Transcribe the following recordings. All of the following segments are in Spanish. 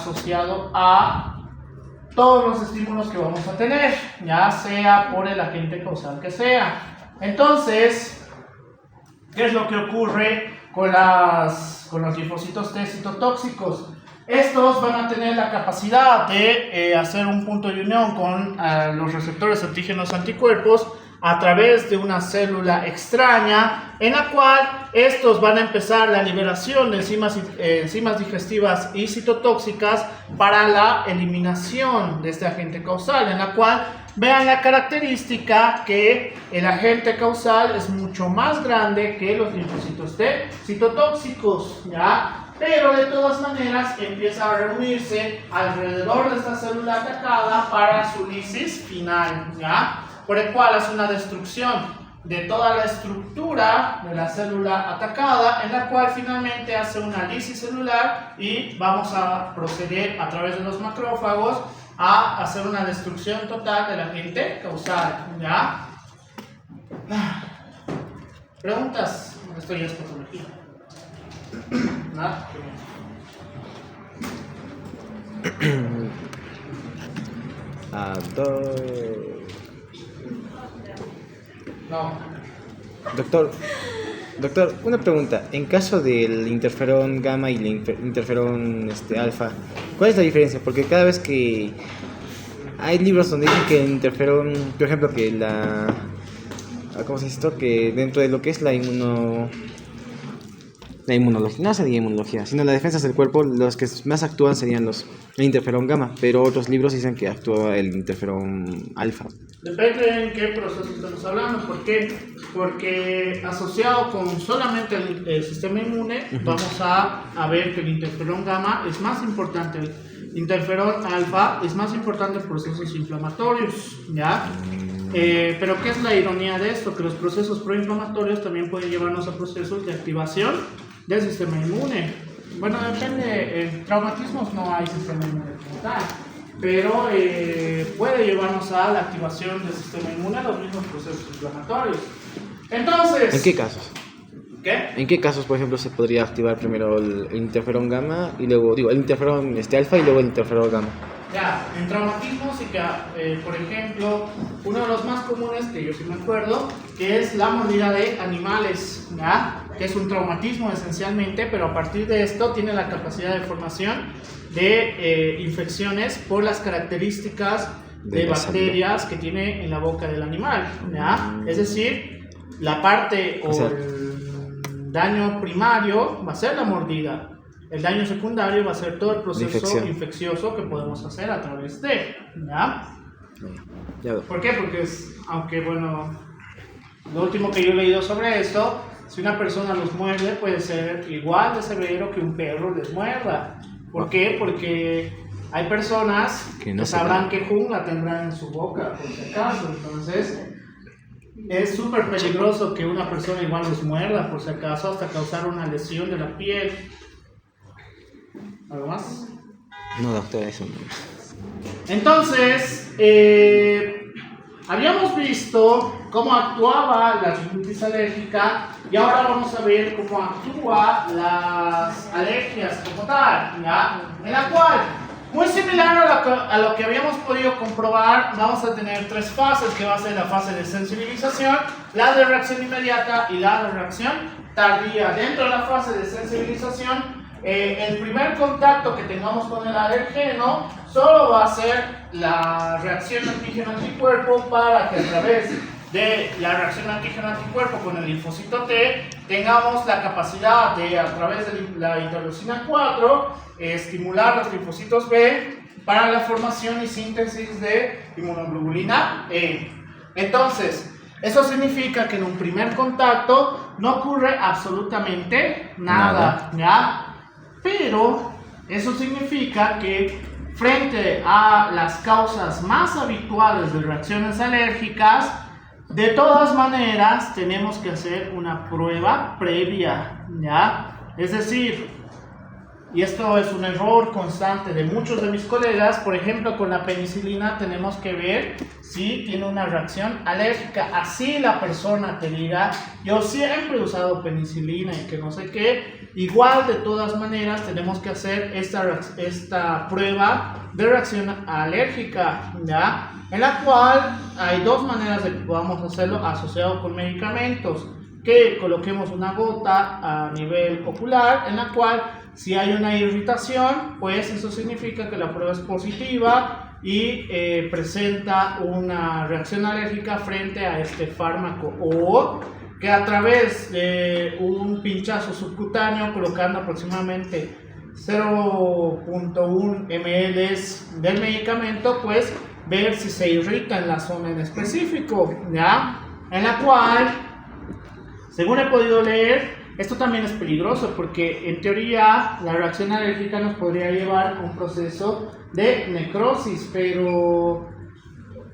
asociado a todos los estímulos que vamos a tener, ya sea por el agente causal que sea. Entonces, ¿qué es lo que ocurre con los linfocitos T citotóxicos? Estos van a tener la capacidad de hacer un punto de unión con los receptores antígenos anticuerpos a través de una célula extraña, en la cual estos van a empezar la liberación de enzimas digestivas y citotóxicas para la eliminación de este agente causal, en la cual vean la característica que el agente causal es mucho más grande que los linfocitos T citotóxicos, ¿ya? Pero de todas maneras empieza a reunirse alrededor de esta célula atacada para su lisis final, ¿ya? Por el cual hace una destrucción de toda la estructura de la célula atacada, en la cual finalmente hace una lisis celular y vamos a proceder a través de los macrófagos a hacer una destrucción total del agente causal, ¿ya? ¿Preguntas? Esto ya es patología. ¿Nada? No. Doctor, una pregunta. En caso del interferón gamma y el interferón alfa, ¿cuál es la diferencia? Porque cada vez que hay libros donde dicen que el interferón, por ejemplo, que ¿cómo se dice esto? Que dentro de lo que es la inmunología, no sería inmunología, sino las defensas del cuerpo, los que más actúan serían el interferón gamma, pero otros libros dicen que actúa el interferón alfa. Depende en qué proceso estamos hablando. ¿Por qué? Porque asociado con solamente el sistema inmune, vamos a ver que el interferón gamma es más importante. El interferón alfa es más importante en procesos inflamatorios, ¿ya? Pero ¿qué es la ironía de esto? Que los procesos proinflamatorios también pueden llevarnos a procesos de activación del sistema inmune. Bueno, depende, en traumatismos no hay sistema inmune como tal, pero puede llevarnos a la activación del sistema inmune a los mismos procesos inflamatorios. Entonces, ¿en qué casos? ¿Qué? ¿En qué casos, por ejemplo, se podría activar primero el interferón gamma y luego, el interferón alfa y luego el interferón gamma? Ya, en traumatismos y que, por ejemplo, uno de los más comunes que yo sí me acuerdo, que es la mordida de animales, ¿ya? Que es un traumatismo esencialmente, pero a partir de esto tiene la capacidad de formación de infecciones por las características de bacterias que tiene en la boca del animal, ¿ya? Es decir, la parte el daño primario va a ser la mordida. El daño secundario va a ser todo el proceso infeccioso que podemos hacer a través de, ¿ya? ¿Por qué? Porque aunque bueno, lo último que yo he leído sobre esto, si una persona los muerde puede ser igual de severo que un perro les muerda. ¿Por qué? Porque hay personas que sabrán que jungla tendrán en su boca, por si acaso. Entonces, es súper peligroso que una persona igual los muerda, por si acaso, hasta causar una lesión de la piel. ¿Algo más? No, doctor, eso no. Entonces, habíamos visto cómo actuaba la rinitis alérgica y ahora vamos a ver cómo actúan las alergias como tal, ¿ya? En la cual, muy similar a lo que habíamos podido comprobar, vamos a tener tres fases, que va a ser la fase de sensibilización, la de reacción inmediata y la de reacción tardía. Dentro de la fase de sensibilización, el primer contacto que tengamos con el alergeno solo va a ser la reacción antígeno-anticuerpo, para que a través de la reacción antígeno-anticuerpo con el linfocito T tengamos la capacidad de, a través de la interleucina 4, estimular los linfocitos B para la formación y síntesis de inmunoglobulina E. Entonces, eso significa que en un primer contacto no ocurre absolutamente nada. ¿Ya? Pero eso significa que frente a las causas más habituales de reacciones alérgicas, de todas maneras tenemos que hacer una prueba previa, ¿ya? Es decir, y esto es un error constante de muchos de mis colegas, por ejemplo, con la penicilina tenemos que ver si tiene una reacción alérgica. Así la persona te diga, yo siempre he usado penicilina y que no sé qué, igual de todas maneras tenemos que hacer esta prueba de reacción alérgica, ¿ya? En la cual hay dos maneras de que podamos hacerlo asociado con medicamentos, que coloquemos una gota a nivel ocular, en la cual si hay una irritación, pues eso significa que la prueba es positiva y presenta una reacción alérgica frente a este fármaco, o que a través de un pinchazo subcutáneo colocando aproximadamente 0.1 ml del medicamento, pues ver si se irrita en la zona en específico, ¿ya? En la cual, según he podido leer, esto también es peligroso porque en teoría la reacción alérgica nos podría llevar a un proceso de necrosis, pero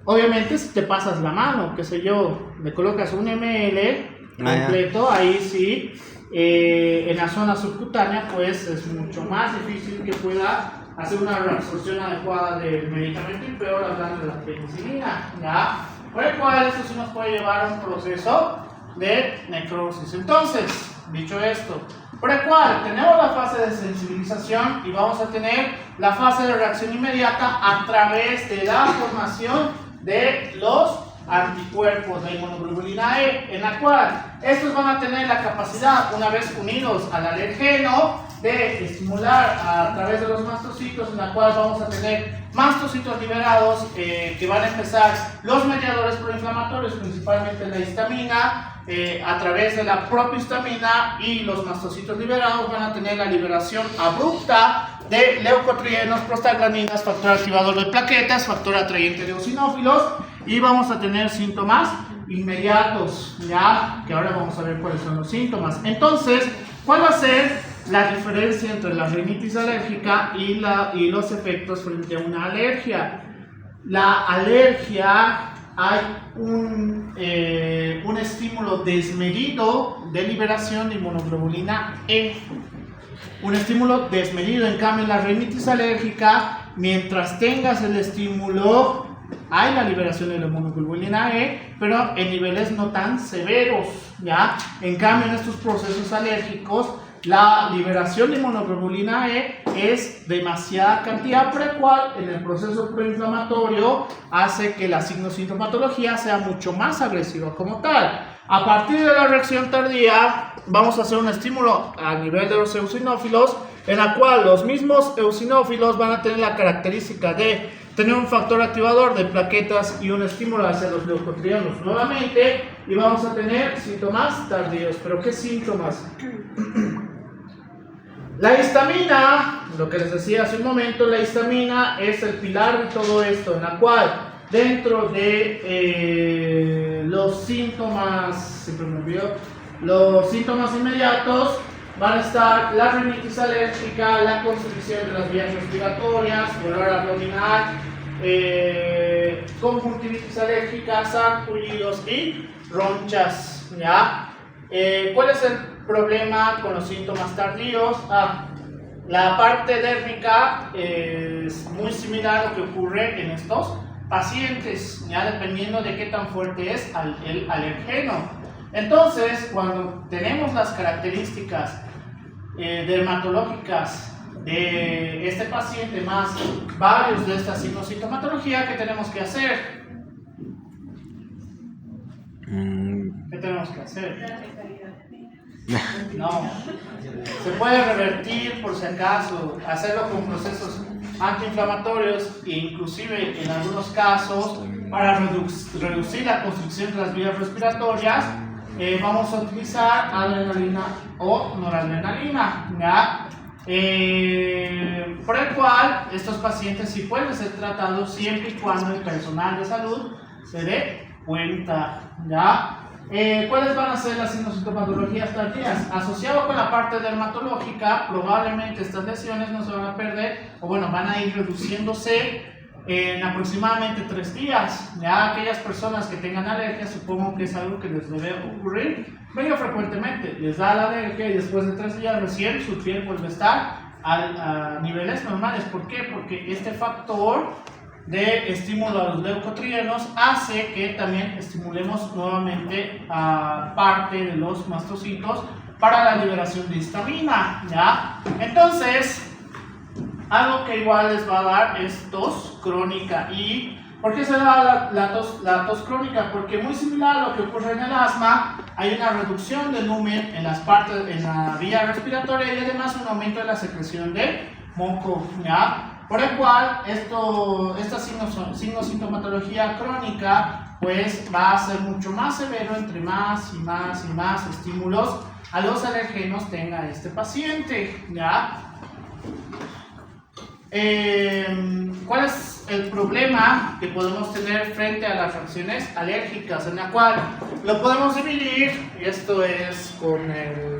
obviamente si te pasas la mano, qué sé yo, le colocas un ml completo, ahí sí, en la zona subcutánea pues es mucho más difícil que pueda hacer una reabsorción adecuada del medicamento, y peor hablando de la penicilina, ¿ya? Por el cual esto sí nos puede llevar a un proceso de necrosis. Entonces, dicho esto, por el cual tenemos la fase de sensibilización y vamos a tener la fase de reacción inmediata a través de la formación de los anticuerpos de inmunoglobulina E, en la cual estos van a tener la capacidad, una vez unidos al alergeno, de estimular a través de los mastocitos, en la cual vamos a tener mastocitos liberados que van a empezar los mediadores proinflamatorios, principalmente la histamina, a través de la propia histamina, y los mastocitos liberados van a tener la liberación abrupta de leucotrienos, prostaglandinas, factor activador de plaquetas, factor atrayente de eosinófilos, y vamos a tener síntomas inmediatos, ya que ahora vamos a ver cuáles son los síntomas. Entonces, ¿cuál va a ser la diferencia entre la rinitis alérgica y los efectos frente a una alergia? La alergia, hay un estímulo desmedido de liberación de inmunoglobulina E. Un estímulo desmedido. En cambio, en la rinitis alérgica, mientras tengas el estímulo, hay la liberación de la inmunoglobulina E, pero en niveles no tan severos, ¿ya? En cambio, en estos procesos alérgicos, la liberación de inmunoglobulina E es demasiada cantidad, por el cual en el proceso proinflamatorio hace que la signosintomatología sea mucho más agresiva como tal. A partir de la reacción tardía, vamos a hacer un estímulo a nivel de los eosinófilos, en la cual los mismos eosinófilos van a tener la característica de tener un factor activador de plaquetas y un estímulo hacia los leucotrienos nuevamente, y vamos a tener síntomas tardíos. ¿Pero qué síntomas? La histamina, lo que les decía hace un momento, la histamina es el pilar de todo esto, en la cual dentro de los síntomas, siempre me olvido, los síntomas inmediatos van a estar la rinitis alérgica, la constricción de las vías respiratorias, dolor abdominal, conjuntivitis alérgica, sarpullidos y ronchas, ¿ya? ¿Cuál es el problema con los síntomas tardíos? La parte dérmica es muy similar a lo que ocurre en estos pacientes, ya dependiendo de qué tan fuerte es el alergeno. Entonces, cuando tenemos las características dermatológicas de este paciente más varios de esta sintomatología, ¿qué tenemos que hacer? ¿Qué tenemos que hacer? No, se puede revertir por si acaso, hacerlo con procesos antiinflamatorios e inclusive en algunos casos para reducir la constricción de las vías respiratorias. Vamos a utilizar adrenalina o noradrenalina, ¿ya? Por el cual estos pacientes sí pueden ser tratados siempre y cuando el personal de salud se dé cuenta, ¿ya? ¿Cuáles van a ser las sintomatologías tardías? Asociado con la parte dermatológica, probablemente estas lesiones no se van a perder, o bueno, van a ir reduciéndose en aproximadamente 3 días. Ya aquellas personas que tengan alergia, supongo que es algo que les debe ocurrir medio frecuentemente. Les da la alergia y después de 3 días recién su piel vuelve a estar a niveles normales. ¿Por qué? Porque este factor de estímulo a los leucotrienos hace que también estimulemos nuevamente a parte de los mastocitos para la liberación de histamina, ¿ya? Entonces, algo que igual les va a dar es tos crónica. ¿Y por qué se da la tos crónica? Porque muy similar a lo que ocurre en el asma, hay una reducción del lumen en la vía respiratoria y además un aumento de la secreción de moco, ¿ya? Por el cual esta sintomatología crónica pues va a ser mucho más severo entre más y más y más estímulos a los alergenos tenga este paciente, ¿ya? ¿Cuál es el problema que podemos tener frente a las reacciones alérgicas? En la cual lo podemos dividir, y esto es con el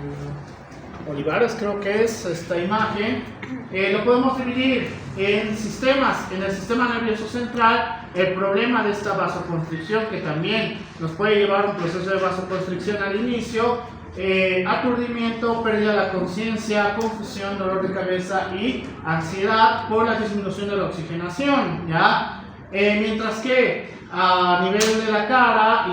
Olivares, creo que es esta imagen, lo podemos dividir en sistemas. En el sistema nervioso central, el problema de esta vasoconstricción, que también nos puede llevar a un proceso de vasoconstricción al inicio, aturdimiento, pérdida de la conciencia, confusión, dolor de cabeza y ansiedad por la disminución de la oxigenación, ¿ya? Mientras que a nivel de la cara,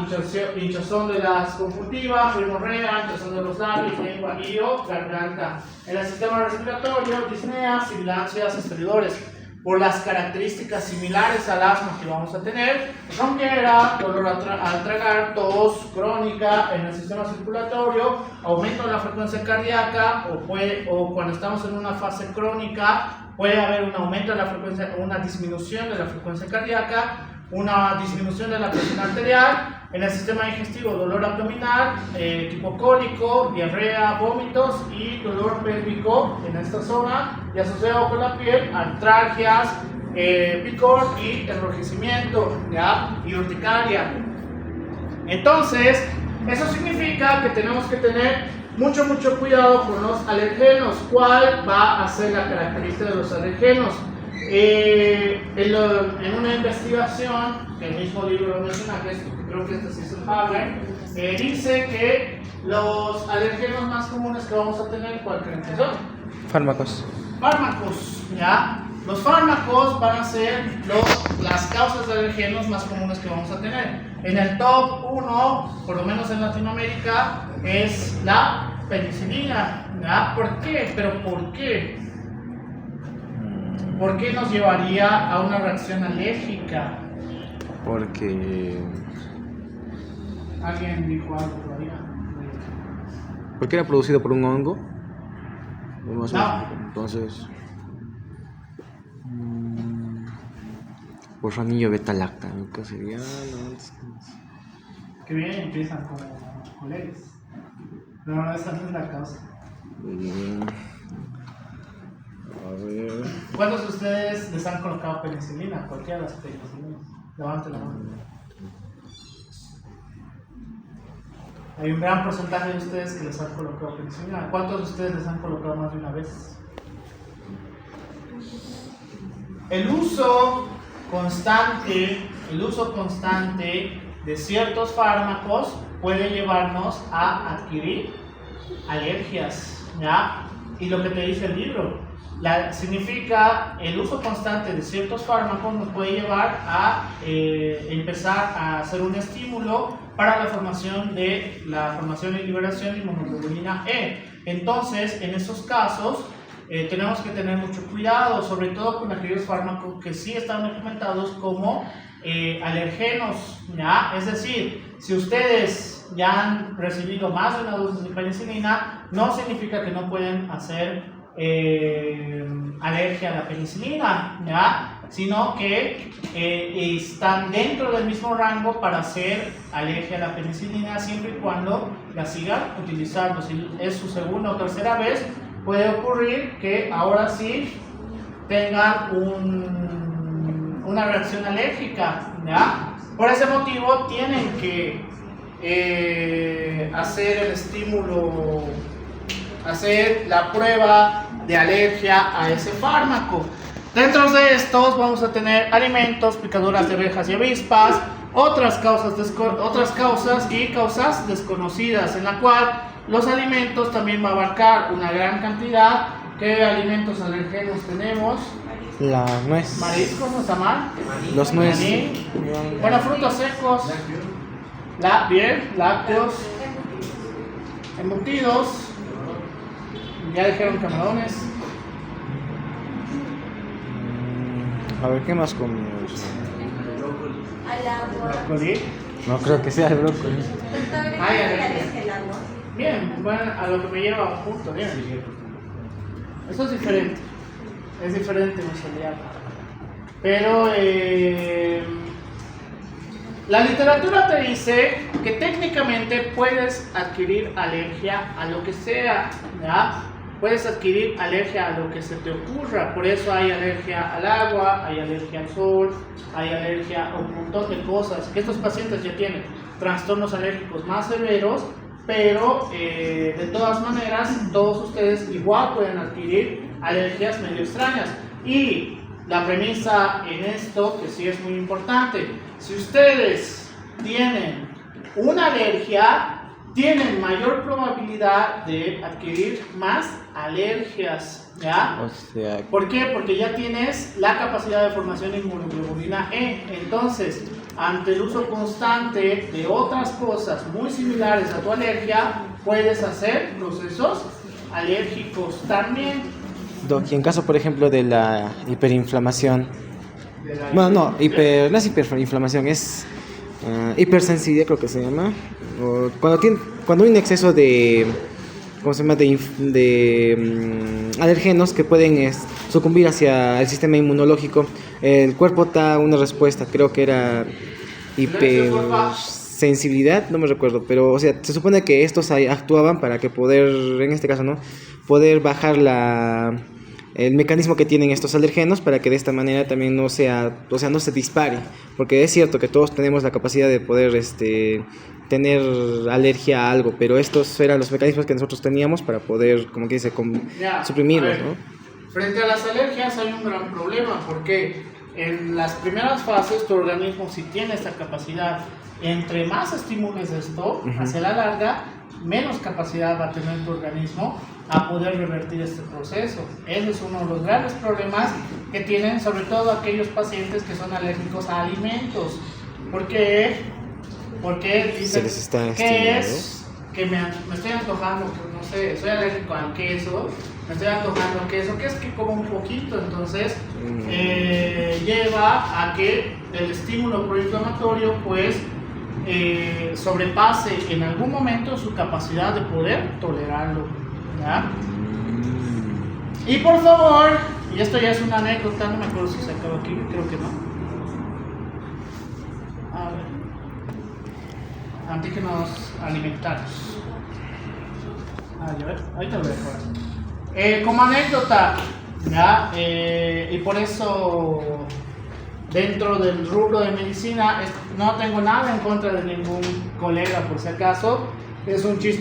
hinchazón de las conjuntivas, rinorrea, hinchazón de los labios, lengua y o garganta. En el sistema respiratorio, disnea, sibilancias, estridores. Por las características similares al asma que vamos a tener, ronquera, dolor al tragar, tos crónica en el sistema circulatorio, aumento de la frecuencia cardíaca o cuando estamos en una fase crónica puede haber un aumento de la frecuencia, una disminución de la frecuencia cardíaca, una disminución de la presión arterial. En el sistema digestivo, dolor abdominal, tipo cólico, diarrea, vómitos y dolor pélvico en esta zona y asociado con la piel, artralgias, picor y enrojecimiento, ¿ya? Y urticaria. Entonces, eso significa que tenemos que tener mucho cuidado con los alergenos. ¿Cuál va a ser la característica de los alergenos? En una investigación, que el mismo libro lo menciona, creo que este sí es el Haber, dice que los alergenos más comunes que vamos a tener, ¿cuál creen que son? Fármacos. Fármacos, ¿ya? Los fármacos van a ser las causas de alergenos más comunes que vamos a tener. En el top 1, por lo menos en Latinoamérica, es la penicilina, ¿ya? ¿Por qué? ¿Pero por qué? ¿Por qué nos llevaría a una reacción alérgica? Porque ¿Alguien dijo algo todavía? porque era producido por un hongo. No. Entonces, por anillo beta-lactámico sería. Que bien empiezan como colegas. Pero no, esa no es la causa. A ver. ¿Cuántos de ustedes les han colocado penicilina? Cualquiera de las penicilinas. Levante la mano. Hay un gran porcentaje de ustedes que les han colocado penicilina. ¿Cuántos de ustedes les han colocado más de una vez? El uso constante de ciertos fármacos puede llevarnos a adquirir alergias, ¿ya? Y lo que te dice el libro, significa el uso constante de ciertos fármacos nos puede llevar a empezar a hacer un estímulo para la formación y liberación de inmunoglobulina E. Entonces, en esos casos, tenemos que tener mucho cuidado, sobre todo con aquellos fármacos que sí están documentados como alergenos, ¿ya? Es decir, si ustedes ya han recibido más de una dosis de penicilina, no significa que no pueden hacer alergia a la penicilina, ¿ya? Sino que están dentro del mismo rango para hacer alergia a la penicilina siempre y cuando la sigan utilizando. Si es su segunda o tercera vez, puede ocurrir que ahora sí tengan una reacción alérgica, ¿ya? Por ese motivo tienen que hacer el estímulo, hacer la prueba de alergia a ese fármaco. Dentro de estos vamos a tener alimentos, picaduras de abejas y avispas, otras causas y causas desconocidas, en la cual los alimentos también va a abarcar una gran cantidad. ¿Qué alimentos alergenos tenemos? La nuez. Mariscos, ¿no está mal? Los nuez. Bueno, frutos secos. Lácteos, embutidos, Ya dijeron camarones. A ver, ¿qué más comemos? Al agua. Brócoli. No creo que sea el brócoli. Doctor, Ay, ¿qué ay, tal ay. es el agua? Bien, bueno, a lo que me lleva a un punto, bien. Eso es diferente. Es diferente, Michelle. Pero la literatura te dice que técnicamente puedes adquirir alergia a lo que sea, ¿ya? Puedes adquirir alergia a lo que se te ocurra. Por eso hay alergia al agua, hay alergia al sol, hay alergia a un montón de cosas. Que estos pacientes ya tienen trastornos alérgicos más severos, pero de todas maneras, todos ustedes igual pueden adquirir alergias medio extrañas. Y la premisa en esto, que sí es muy importante, si ustedes tienen una alergia, tienen mayor probabilidad de adquirir más alergias, ¿ya? O sea, ¿Por qué? Porque ya tienes la capacidad de formación de inmunoglobulina E. Entonces, ante el uso constante de otras cosas muy similares a tu alergia, puedes hacer procesos alérgicos también. Doc, y en caso, por ejemplo, de la hiperinflamación, De la bueno, no es hiperinflamación, es hipersensibilidad, creo que se llama. O cuando hay un exceso de, ¿cómo se llama? De alergenos que pueden sucumbir hacia el sistema inmunológico, el cuerpo da una respuesta, creo que era hipersensibilidad, no me recuerdo, pero o sea, se supone que estos actuaban para que poder, en este caso, ¿no? Poder bajar el mecanismo que tienen estos alergenos para que de esta manera también no sea, o sea, no se dispare, porque es cierto que todos tenemos la capacidad de poder tener alergia a algo, pero estos eran los mecanismos que nosotros teníamos para poder, como que dice, Ya, suprimirlos, a ver, ¿no? Frente a las alergias hay un gran problema, porque en las primeras fases tu organismo, si tiene esta capacidad, entre más estimules esto, hacia la larga, menos capacidad va a tener tu organismo a poder revertir este proceso. Ese es uno de los grandes problemas que tienen sobre todo aquellos pacientes que son alérgicos a alimentos. ¿Por qué? Porque dicen Se les está que estimulando. es que me estoy antojando, no sé, soy alérgico al queso, me estoy antojando queso, que es que como un poquito, entonces lleva a que el estímulo proinflamatorio pues sobrepase en algún momento su capacidad de poder tolerarlo, ¿ya? Y por favor, y esto ya es una anécdota, no me acuerdo si se acaba aquí, creo que no. A ver. Antígenos alimentarios. A ver, ahorita lo voy a dejar. Como anécdota, ¿ya? Y por eso dentro del rubro de medicina no tengo nada en contra de ningún colega, por si acaso. Es un chiste